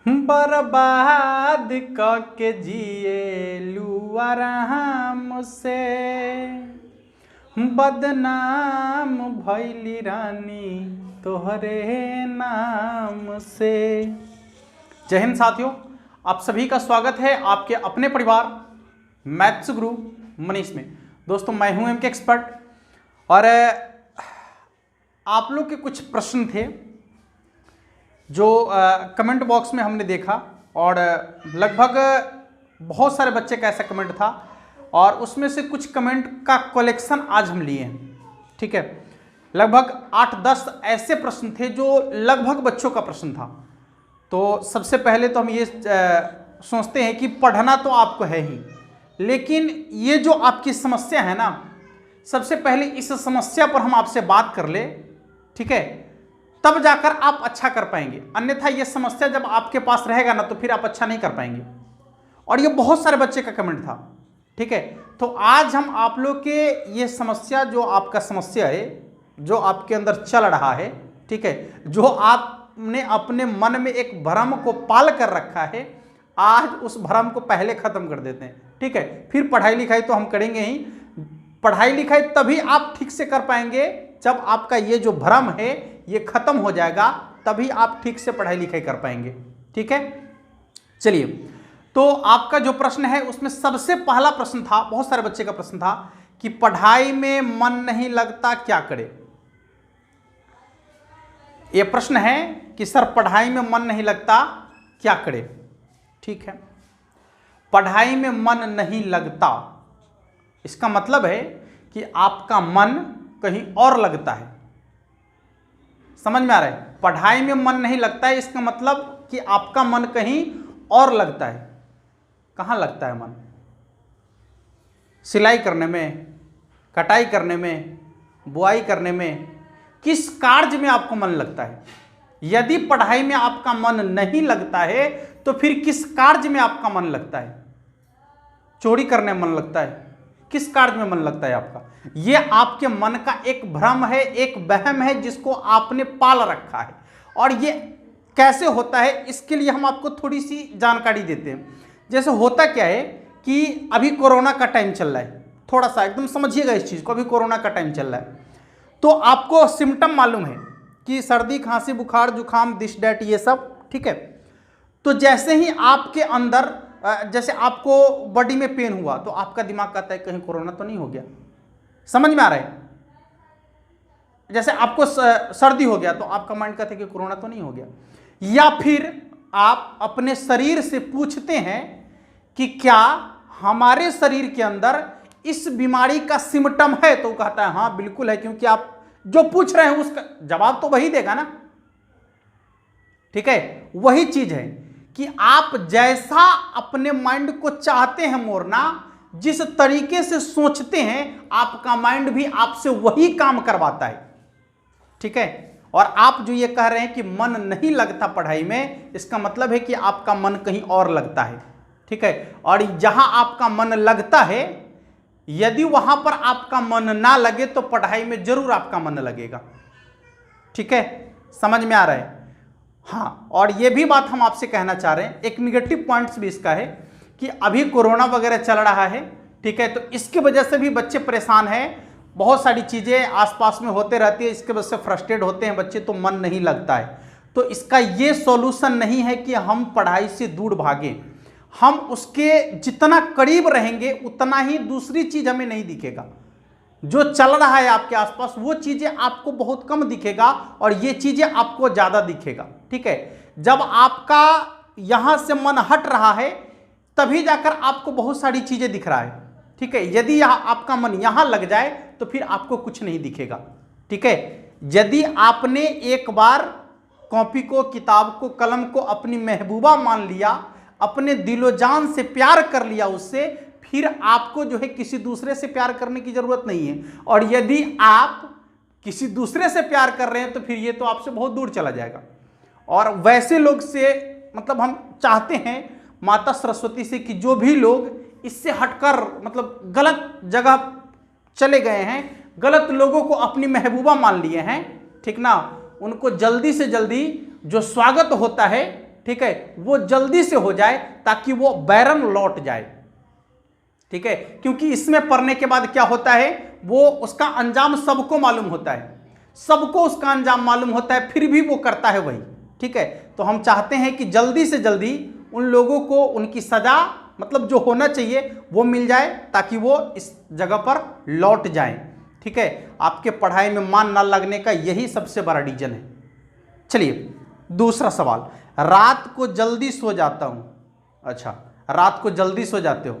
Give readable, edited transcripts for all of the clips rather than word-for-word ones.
बर्बाद क के जिए आराम से, बदनाम भैली रानी तोहरे नाम से। जय हिंद साथियों, आप सभी का स्वागत है आपके अपने परिवार मैथ्स गुरु मनीष में। दोस्तों, मैं हूं एमके एक्सपर्ट और आप लोग के कुछ प्रश्न थे जो कमेंट बॉक्स में हमने देखा और लगभग बहुत सारे बच्चे का ऐसा कमेंट था और उसमें से कुछ कमेंट का कलेक्शन आज हम लिए हैं। ठीक है, लगभग 8-10 ऐसे प्रश्न थे जो लगभग बच्चों का प्रश्न था। तो सबसे पहले तो हम ये सोचते हैं कि पढ़ना तो आपको है ही, लेकिन ये जो आपकी समस्या है ना, सबसे पहले इस समस्या पर हम आपसे बात कर ले, ठीक है, तब जाकर आप अच्छा कर पाएंगे। अन्यथा ये समस्या जब आपके पास रहेगा ना तो फिर आप अच्छा नहीं कर पाएंगे। और ये बहुत सारे बच्चे का कमेंट था। ठीक है, तो आज हम आप लोग के ये समस्या, जो आपका समस्या है, जो आपके अंदर चल रहा है, ठीक है, जो आपने अपने मन में एक भ्रम को पाल कर रखा है, आज उस भ्रम को पहले खत्म कर देते हैं। ठीक है, फिर पढ़ाई लिखाई तो हम करेंगे ही। पढ़ाई लिखाई तभी आप ठीक से कर पाएंगे जब आपका ये जो भ्रम है ये खत्म हो जाएगा, तभी आप ठीक से पढ़ाई लिखाई कर पाएंगे। ठीक है, चलिए, तो आपका जो प्रश्न है उसमें सबसे पहला प्रश्न था, बहुत सारे बच्चे का प्रश्न था कि पढ़ाई में मन नहीं लगता, क्या करें। यह प्रश्न है कि सर पढ़ाई में मन नहीं लगता, क्या करें। ठीक है, पढ़ाई में मन नहीं लगता, इसका मतलब है कि आपका मन कहीं और लगता है। समझ में आ रहा है? पढ़ाई में मन नहीं लगता है, इसका मतलब कि आपका मन कहीं और लगता है। कहाँ लगता है मन? सिलाई करने में, कटाई करने में, बुआई करने में, किस कार्य में आपको मन लगता है? यदि पढ़ाई में आपका मन नहीं लगता है तो फिर किस कार्य में आपका मन लगता है? चोरी करने में मन लगता है? किस कार्य में मन लगता है आपका? यह आपके मन का एक भ्रम है, एक वहम है जिसको आपने पाल रखा है। और ये कैसे होता है, इसके लिए हम आपको थोड़ी सी जानकारी देते हैं। जैसे होता क्या है कि अभी कोरोना का टाइम चल रहा है, थोड़ा सा एकदम समझिएगा इस चीज़ को। अभी कोरोना का टाइम चल रहा है तो आपको सिम्टम मालूम है कि सर्दी, खांसी, बुखार, जुखाम, दिस डैट, ये सब। ठीक है, तो जैसे ही आपके अंदर, जैसे आपको बॉडी में पेन हुआ तो आपका दिमाग कहता है कहीं कोरोना तो नहीं हो गया। समझ में आ रहा है? जैसे आपको सर्दी हो गया तो आपका माइंड कहता है कि कोरोना तो नहीं हो गया। या फिर आप अपने शरीर से पूछते हैं कि क्या हमारे शरीर के अंदर इस बीमारी का सिम्टम है, तो कहता है हाँ बिल्कुल है, क्योंकि आप जो पूछ रहे हैं उसका जवाब तो वही देगा ना। ठीक है, वही चीज है कि आप जैसा अपने माइंड को चाहते हैं मोड़ना, जिस तरीके से सोचते हैं, आपका माइंड भी आपसे वही काम करवाता है। ठीक है, और आप जो ये कह रहे हैं कि मन नहीं लगता पढ़ाई में, इसका मतलब है कि आपका मन कहीं और लगता है। ठीक है, और जहां आपका मन लगता है, यदि वहां पर आपका मन ना लगे तो पढ़ाई में जरूर आपका मन लगेगा। ठीक है, समझ में आ रहा है? हाँ, और ये भी बात हम आपसे कहना चाह रहे हैं, एक निगेटिव पॉइंट्स भी इसका है कि अभी कोरोना वगैरह चल रहा है। ठीक है, तो इसकी वजह से भी बच्चे परेशान हैं, बहुत सारी चीज़ें आसपास में होते रहती है, इसके वजह से फ्रस्ट्रेट होते हैं बच्चे, तो मन नहीं लगता है। तो इसका ये सॉल्यूशन नहीं है कि हम पढ़ाई से दूर भागें। हम उसके जितना करीब रहेंगे उतना ही दूसरी चीज़ हमें नहीं दिखेगा। जो चल रहा है आपके आसपास वो चीज़ें आपको बहुत कम दिखेगा और ये चीज़ें आपको ज़्यादा दिखेगा। ठीक है, जब आपका यहाँ से मन हट रहा है तभी जाकर आपको बहुत सारी चीज़ें दिख रहा है। ठीक है, यदि आपका मन यहाँ लग जाए तो फिर आपको कुछ नहीं दिखेगा। ठीक है, यदि आपने एक बार कॉपी को, किताब को, कलम को अपनी महबूबा मान लिया, अपने दिलो जान से प्यार कर लिया उससे, फिर आपको जो है किसी दूसरे से प्यार करने की जरूरत नहीं है। और यदि आप किसी दूसरे से प्यार कर रहे हैं तो फिर ये तो आपसे बहुत दूर चला जाएगा। और वैसे लोग से, मतलब हम चाहते हैं माता सरस्वती से कि जो भी लोग इससे हटकर, मतलब गलत जगह चले गए हैं, गलत लोगों को अपनी महबूबा मान लिए हैं, ठीक ना, उनको जल्दी से जल्दी जो स्वागत होता है ठीक है, वो जल्दी से हो जाए ताकि वो बैरन लौट जाए। ठीक है, क्योंकि इसमें पढ़ने के बाद क्या होता है, वो उसका अंजाम सबको मालूम होता है, सबको उसका अंजाम मालूम होता है, फिर भी वो करता है वही। ठीक है, तो हम चाहते हैं कि जल्दी से जल्दी उन लोगों को उनकी सजा, मतलब जो होना चाहिए वो मिल जाए ताकि वो इस जगह पर लौट जाएं। ठीक है, आपके पढ़ाई में मन न लगने का यही सबसे बड़ा रीजन है। चलिए दूसरा सवाल, रात को जल्दी सो जाता हूं। अच्छा, रात को जल्दी सो जाते हो,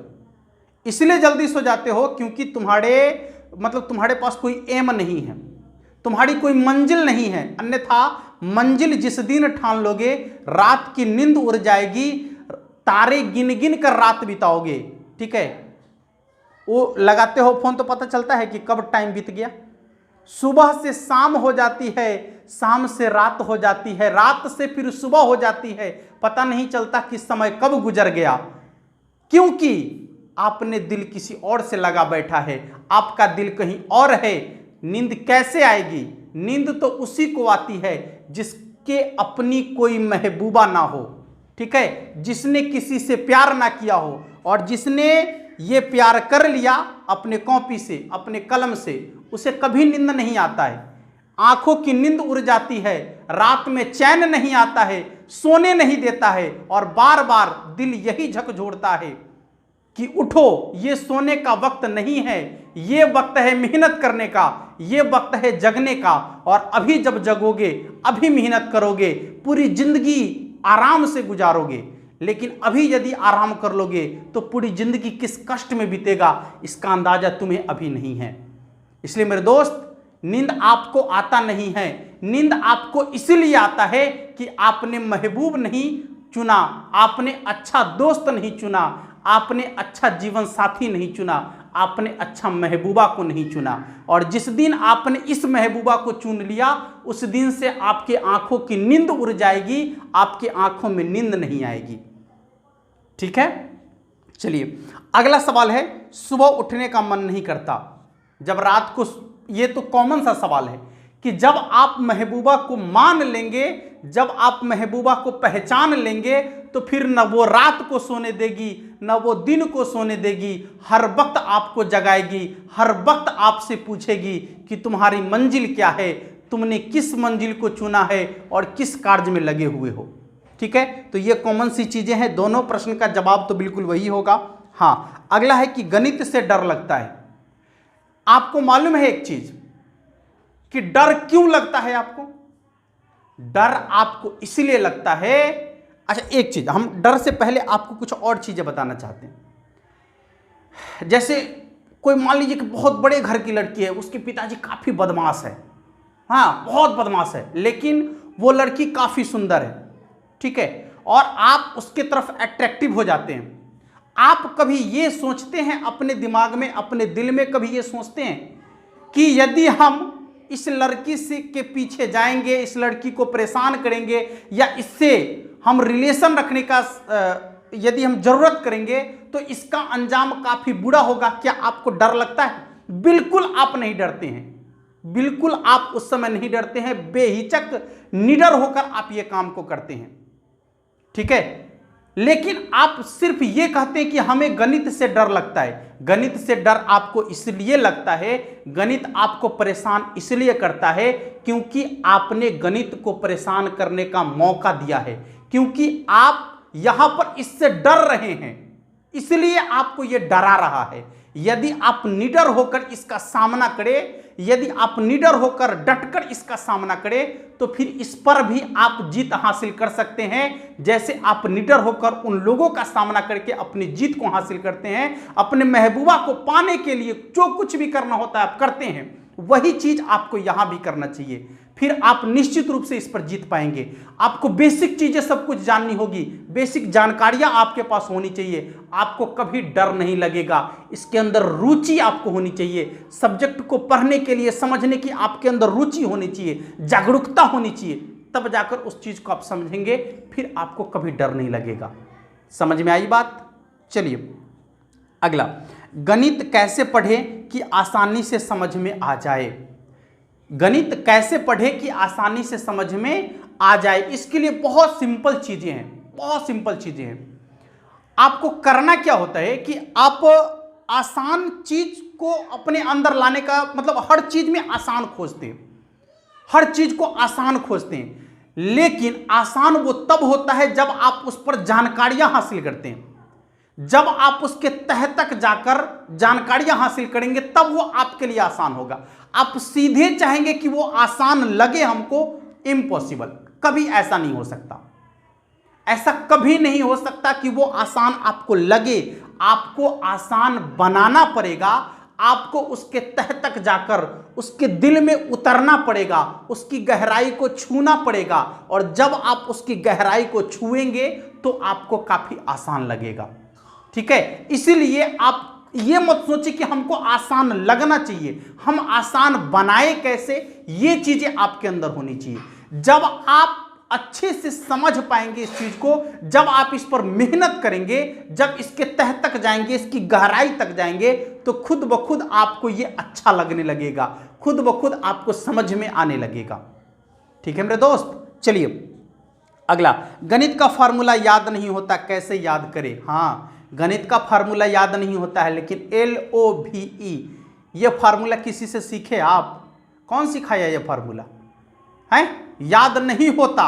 इसलिए जल्दी सो जाते हो क्योंकि तुम्हारे पास कोई एम नहीं है, तुम्हारी कोई मंजिल नहीं है, अन्यथा मंजिल जिस दिन ठान लोगे रात की नींद उड़ जाएगी, तारे गिन गिन कर रात बिताओगे। ठीक है, वो लगाते हो फोन तो पता चलता है कि कब टाइम बीत गया, सुबह से शाम हो जाती है, शाम से रात हो जाती है, रात से फिर सुबह हो जाती है, पता नहीं चलता कि समय कब गुजर गया, क्योंकि आपने दिल किसी और से लगा बैठा है, आपका दिल कहीं और है। नींद कैसे आएगी? नींद तो उसी को आती है जिसके अपनी कोई महबूबा ना हो। ठीक है, जिसने किसी से प्यार ना किया हो, और जिसने ये प्यार कर लिया अपने कॉपी से, अपने कलम से, उसे कभी नींद नहीं आता है, आंखों की नींद उड़ जाती है, रात में चैन नहीं आता है, सोने नहीं देता है, और बार बार दिल यही झकझोरता है कि उठो, ये सोने का वक्त नहीं है, ये वक्त है मेहनत करने का, ये वक्त है जगने का, और अभी जब जगोगे, अभी मेहनत करोगे, पूरी जिंदगी आराम से गुजारोगे, लेकिन अभी यदि आराम कर लोगे तो पूरी जिंदगी किस कष्ट में बीतेगा इसका अंदाजा तुम्हें अभी नहीं है। इसलिए मेरे दोस्त, नींद आपको आता नहीं है, नींद आपको इसलिए आता है कि आपने महबूब नहीं चुना, आपने अच्छा दोस्त नहीं चुना, आपने अच्छा जीवन साथी नहीं चुना, आपने अच्छा महबूबा को नहीं चुना, और जिस दिन आपने इस महबूबा को चुन लिया उस दिन से आपके आंखों की नींद उड़ जाएगी, आपके आंखों में नींद नहीं आएगी। ठीक है, चलिए अगला सवाल है, सुबह उठने का मन नहीं करता जब रात को, ये तो कॉमन सा सवाल है कि जब आप महबूबा को मान लेंगे, जब आप महबूबा को पहचान लेंगे तो फिर न वो रात को सोने देगी, न वो दिन को सोने देगी, हर वक्त आपको जगाएगी, हर वक्त आपसे पूछेगी कि तुम्हारी मंजिल क्या है, तुमने किस मंजिल को चुना है और किस कार्य में लगे हुए हो। ठीक है, तो ये कॉमन सी चीजें हैं, दोनों प्रश्न का जवाब तो बिल्कुल वही होगा। हाँ, अगला है कि गणित से डर लगता है। आपको मालूम है एक चीज कि डर क्यों लगता है आपको? डर आपको इसलिए लगता है, अच्छा एक चीज, हम डर से पहले आपको कुछ और चीजें बताना चाहते हैं। जैसे कोई मान लीजिए कि बहुत बड़े घर की लड़की है, उसके पिताजी काफी बदमाश है, हाँ बहुत बदमाश है, लेकिन वो लड़की काफी सुंदर है। ठीक है, और आप उसके तरफ अट्रैक्टिव हो जाते हैं। आप कभी ये सोचते हैं अपने दिमाग में, अपने दिल में कभी ये सोचते हैं कि यदि हम इस लड़की से के पीछे जाएंगे, इस लड़की को परेशान करेंगे, या इससे हम रिलेशन रखने का यदि हम जरूरत करेंगे तो इसका अंजाम काफी बुरा होगा, क्या आपको डर लगता है? बिल्कुल आप नहीं डरते हैं, बिल्कुल आप उस समय नहीं डरते हैं, बेहिचक निडर होकर आप ये काम को करते हैं। ठीक है, लेकिन आप सिर्फ ये कहते हैं कि हमें गणित से डर लगता है। गणित से डर आपको इसलिए लगता है, गणित आपको परेशान इसलिए करता है क्योंकि आपने गणित को परेशान करने का मौका दिया है, क्योंकि आप यहां पर इससे डर रहे हैं, इसलिए आपको यह डरा रहा है। यदि आप निडर होकर इसका सामना करें, यदि आप निडर होकर डटकर इसका सामना करें तो फिर इस पर भी आप जीत हासिल कर सकते हैं, जैसे आप निडर होकर उन लोगों का सामना करके अपनी जीत को हासिल करते हैं। अपने महबूबा को पाने के लिए जो कुछ भी करना होता है आप करते हैं, वही चीज आपको यहां भी करना चाहिए, फिर आप निश्चित रूप से इस पर जीत पाएंगे। आपको बेसिक चीजें सब कुछ जाननी होगी, बेसिक जानकारियां आपके पास होनी चाहिए, आपको कभी डर नहीं लगेगा। इसके अंदर रुचि आपको होनी चाहिए, सब्जेक्ट को पढ़ने के लिए, समझने की आपके अंदर रुचि होनी चाहिए, जागरूकता होनी चाहिए, तब जाकर उस चीज को आप समझेंगे, फिर आपको कभी डर नहीं लगेगा। समझ में आई बात? चलिए अगला, गणित कैसे पढ़ें कि आसानी से समझ में आ जाए। गणित कैसे पढ़े कि आसानी से समझ में आ जाए, इसके लिए बहुत सिंपल चीजें हैं, बहुत सिंपल चीजें हैं। आपको करना क्या होता है कि आप आसान चीज को अपने अंदर लाने का मतलब हर चीज में आसान खोजते हैं, हर चीज को आसान खोजते हैं, लेकिन आसान वो तब होता है जब आप उस पर जानकारियां हासिल करते हैं। जब आप उसके तह तक जाकर जानकारियां हासिल करेंगे तब वो आपके लिए आसान होगा। आप सीधे चाहेंगे कि वो आसान लगे हमको, इम्पॉसिबल, कभी ऐसा नहीं हो सकता। ऐसा कभी नहीं हो सकता कि वो आसान आपको लगे। आपको आसान बनाना पड़ेगा, आपको उसके तह तक जाकर उसके दिल में उतरना पड़ेगा, उसकी गहराई को छूना पड़ेगा, और जब आप उसकी गहराई को छुएंगे तो आपको काफी आसान लगेगा। ठीक है, इसीलिए आप ये मत सोचिए कि हमको आसान लगना चाहिए, हम आसान बनाए कैसे, ये चीजें आपके अंदर होनी चाहिए। जब आप अच्छे से समझ पाएंगे इस चीज को, जब आप इस पर मेहनत करेंगे, जब इसके तह तक जाएंगे, इसकी गहराई तक जाएंगे, तो खुद ब खुद आपको ये अच्छा लगने लगेगा, खुद ब खुद आपको समझ में आने लगेगा। ठीक है मेरे दोस्त, चलिए अगला, गणित का फॉर्मूला याद नहीं होता कैसे याद करें। हाँ, गणित का फार्मूला याद नहीं होता है, लेकिन LOVE ये फार्मूला किसी से सीखे आप? कौन सिखाया ये फार्मूला है? याद नहीं होता,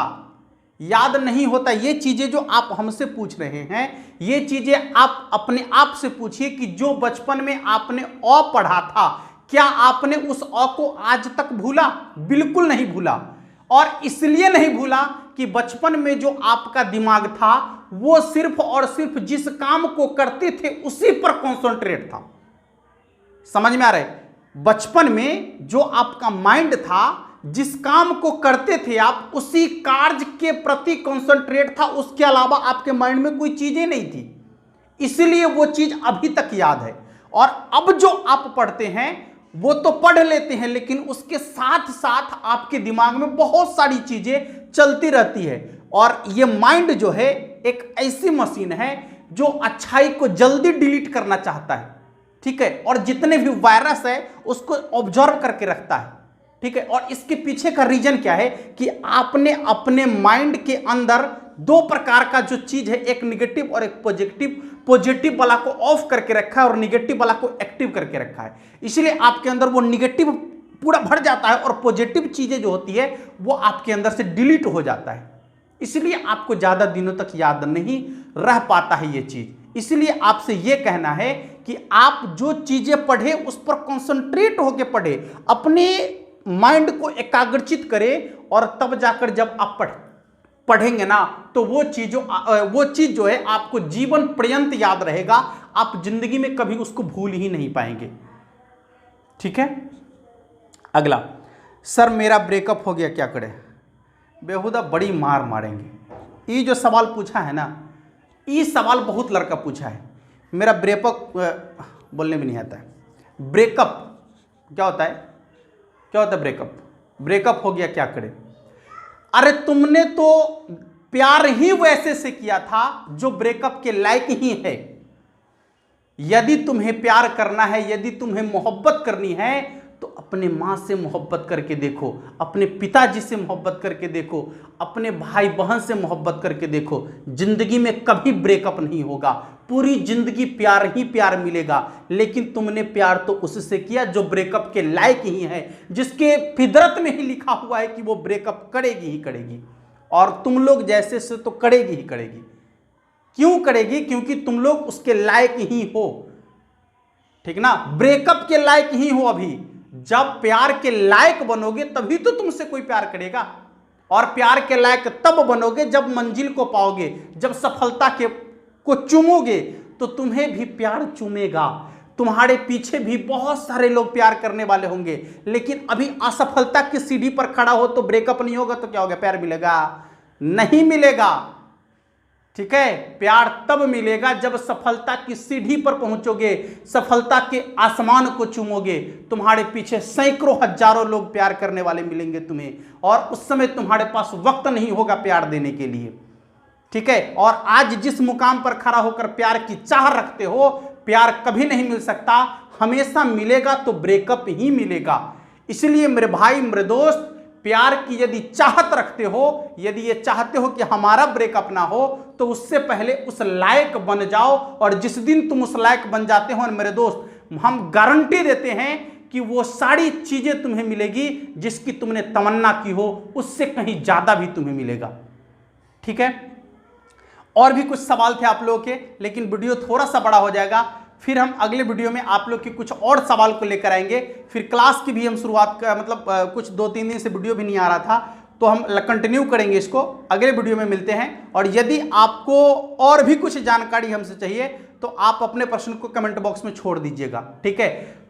याद नहीं होता। ये चीजें जो आप हमसे पूछ रहे हैं, ये चीजें आप अपने आप से पूछिए कि जो बचपन में आपने अ पढ़ा था, क्या आपने उस अ को आज तक भूला? बिल्कुल नहीं भूला। और इसलिए नहीं भूला कि बचपन में जो आपका दिमाग था वो सिर्फ और सिर्फ जिस काम को करते थे उसी पर कॉन्सेंट्रेट था। समझ में आ रहा है? बचपन में जो आपका माइंड था, जिस काम को करते थे आप, उसी कार्य के प्रति कॉन्सेंट्रेट था, उसके अलावा आपके माइंड में कोई चीजें नहीं थी, इसलिए वो चीज अभी तक याद है। और अब जो आप पढ़ते हैं वो तो पढ़ लेते हैं, लेकिन उसके साथ साथ आपके दिमाग में बहुत सारी चीजें चलती रहती है। और ये माइंड जो है एक ऐसी मशीन है जो अच्छाई को जल्दी डिलीट करना चाहता है। ठीक है, और जितने भी वायरस है उसको ऑब्जर्व करके रखता है। ठीक है, और इसके पीछे का रीजन क्या है कि आपने अपने माइंड के अंदर दो प्रकार का जो चीज है, एक निगेटिव और एक पॉजिटिव। पॉजिटिव वाला को ऑफ करके रखा है और निगेटिव वाला को एक्टिव करके रखा है, इसलिए आपके अंदर वो निगेटिव पूरा भर जाता है और पॉजिटिव चीजें जो होती है वो आपके अंदर से डिलीट हो जाता है। इसलिए आपको ज्यादा दिनों तक याद नहीं रह पाता है ये चीज। इसलिए आपसे ये कहना है कि आप जो चीजें पढ़े उस पर कॉन्सेंट्रेट होकर पढ़े, अपने माइंड को एकाग्रचित करें, और तब जाकर जब आप पढ़ेंगे ना तो वो चीज जो है आपको जीवन पर्यंत याद रहेगा। आप जिंदगी में कभी उसको भूल ही नहीं पाएंगे। ठीक है, अगला, सर मेरा ब्रेकअप हो गया क्या करें? बेहुदा बड़ी मार मारेंगे। ये जो सवाल पूछा है ना, ये सवाल बहुत लड़का पूछा है। मेरा ब्रेकअप, बोलने भी नहीं आता है। ब्रेकअप क्या होता है? क्या होता है ब्रेकअप? ब्रेकअप हो गया क्या करें? अरे तुमने तो प्यार ही वैसे से किया था जो ब्रेकअप के लायक ही है। यदि तुम्हें प्यार करना है, यदि तुम्हें मोहब्बत करनी है, तो अपने माँ से मोहब्बत करके देखो, अपने पिताजी से मोहब्बत करके देखो, अपने भाई बहन से मोहब्बत करके देखो। जिंदगी में कभी ब्रेकअप नहीं होगा, पूरी जिंदगी प्यार ही प्यार मिलेगा। लेकिन तुमने प्यार तो उससे किया जो ब्रेकअप के लायक ही है, जिसके फितरत में ही लिखा हुआ है कि वो ब्रेकअप करेगी ही करेगी, और तुम लोग जैसे से तो करेगी ही करेगी। क्यों करेगी? क्योंकि तुम लोग उसके लायक ही हो। ठीक ना, ब्रेकअप के लायक ही हो। अभी जब प्यार के लायक बनोगे तभी तो तुमसे कोई प्यार करेगा, और प्यार के लायक तब बनोगे जब मंजिल को पाओगे, जब सफलता को चूमोगे तो तुम्हें भी प्यार चूमेगा। तुम्हारे पीछे भी बहुत सारे लोग प्यार करने वाले होंगे, लेकिन अभी असफलता की सीढ़ी पर खड़ा हो तो ब्रेकअप नहीं होगा तो क्या होगा? प्यार मिलेगा? नहीं मिलेगा। ठीक है, प्यार तब मिलेगा जब सफलता की सीढ़ी पर पहुंचोगे, सफलता के आसमान को चूमोगे। तुम्हारे पीछे सैकड़ों हजारों लोग प्यार करने वाले मिलेंगे तुम्हें, और उस समय तुम्हारे पास वक्त नहीं होगा प्यार देने के लिए। ठीक है, और आज जिस मुकाम पर खड़ा होकर प्यार की चाह रखते हो, प्यार कभी नहीं मिल सकता। हमेशा मिलेगा तो ब्रेकअप ही मिलेगा। इसलिए मेरे भाई, मेरे दोस्त, प्यार की यदि चाहत रखते हो, यदि ये चाहते हो कि हमारा ब्रेकअप ना हो, तो उससे पहले उस लायक बन जाओ। और जिस दिन तुम उस लायक बन जाते हो मेरे दोस्त, हम गारंटी देते हैं कि वो सारी चीजें तुम्हें मिलेगी जिसकी तुमने तमन्ना की हो, उससे कहीं ज्यादा भी तुम्हें मिलेगा। ठीक है, और भी कुछ सवाल थे आप लोगों के, लेकिन वीडियो थोड़ा सा बड़ा हो जाएगा। फिर हम अगले वीडियो में आप लोग के कुछ और सवाल को लेकर आएंगे। फिर क्लास की भी हम शुरुआत का मतलब कुछ 2-3 दिन से वीडियो भी नहीं आ रहा था, तो हम कंटिन्यू करेंगे इसको। अगले वीडियो में मिलते हैं। और यदि आपको और भी कुछ जानकारी हमसे चाहिए तो आप अपने प्रश्न को कमेंट बॉक्स में छोड़ दीजिएगा। ठीक है,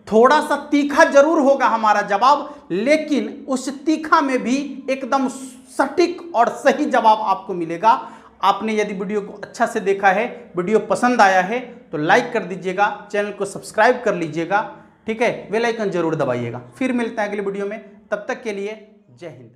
थोड़ा सा तीखा जरूर होगा हमारा जवाब, लेकिन उस तीखा में भी एकदम सटीक और सही जवाब आपको मिलेगा। आपने यदि वीडियो को अच्छा से देखा है, वीडियो पसंद आया है, तो लाइक कर दीजिएगा, चैनल को सब्सक्राइब कर लीजिएगा। ठीक है, बेल आइकन जरूर दबाइएगा। फिर मिलते हैं अगले वीडियो में, तब तक के लिए जय हिंद।